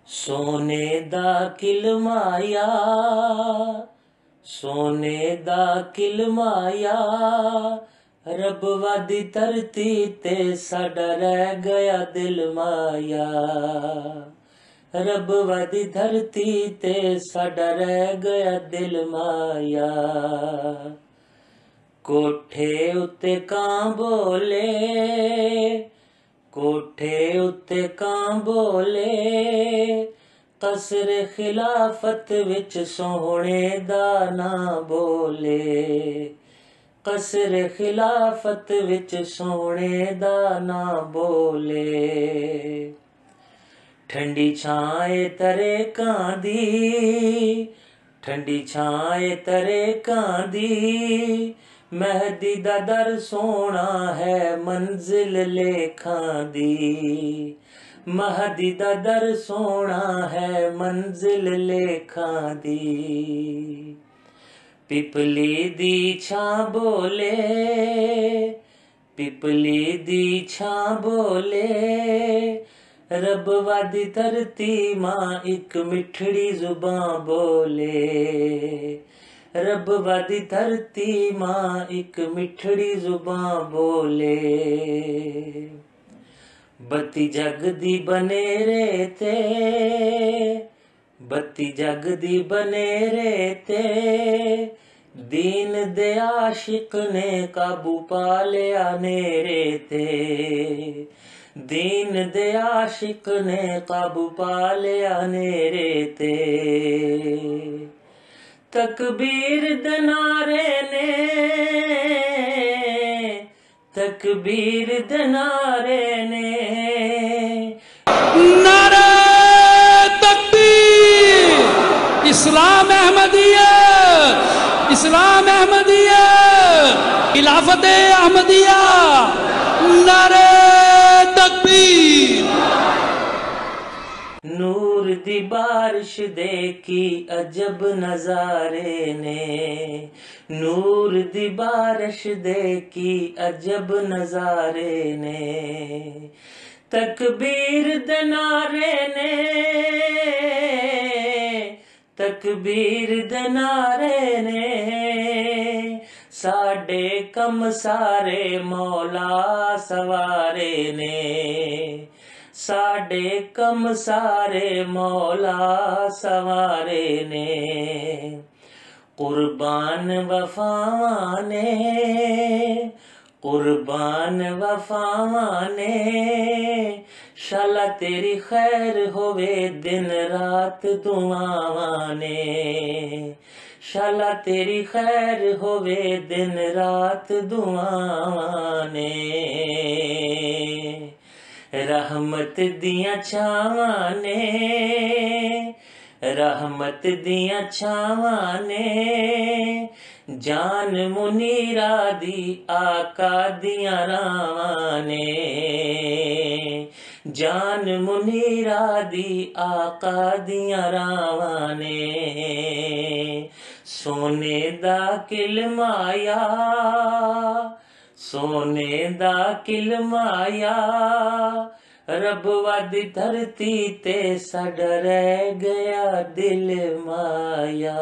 सोने दा किलमाया, सोने दा किलमाया, रब वादी धरती ते साडा रह गया दिल माया। रब वादी धरती ते साडा रह गया दिल माया। कोठे उत्ते कां बोले, कोठे उत्ते कां बोले, कसर खिलाफत विच सोहणे दा ना बोले। कसर खिलाफत विच सोहणे दा ना बोले। ठंडी छाए तरे कां दी, ठंडी छाए तरे कां दी, मेहदी दा दर सोना है मंजिल लेखां दी। महदी दा दर सोना है मंजिल लेखां दी। पिपली दी छां बोले, पिपली दी छां बोले, रब वादी धरती मां एक मिठड़ी जुबां बोले। रब वादी धरती मां एक मिठड़ी जुबां बोले। बत्ती जगदी बनेरे ते, बत्ती जगदी बनेरे ते, दीन दे आशिक ने काबू पा लिया नेरे ते। दीन दे आशिक ने काबू पा लिया नेरे ते। तकबीर दे नारे ने, तकबीर दे नारे ने, नारे तकबीर, इस्लाम अहमदिया, इस्लाम अहमदिया, खिलाफत अहमदिया, नारे तकबीर। नूर दी बारिश देखी अजब नजारे ने, नूर दी बारिश देखी अजब नजारे ने। तकबीर दे नारे ने, तकबीर दे नारे ने, साडे कम सारे मौला सवारे ने। साडे कम सारे मौला सवारे ने। कुर्बान वफावां ने, कुर्बान वफावां ने, शाला तेरी खैर होवे दिन रात दुआवां ने। शाला तेरी खैर होवे दिन रात दुआवां ने। रहमत दियां छावां ने, रहमत दियां छावां ने, जान मुनीरा दी आका दियां रावां ने। जान मुनीरा दी आका दियां रावां ने। सोने दा किलमाया, सोने दा किलमाया, रब वादी धरती ते साडा रह गया दिल माया।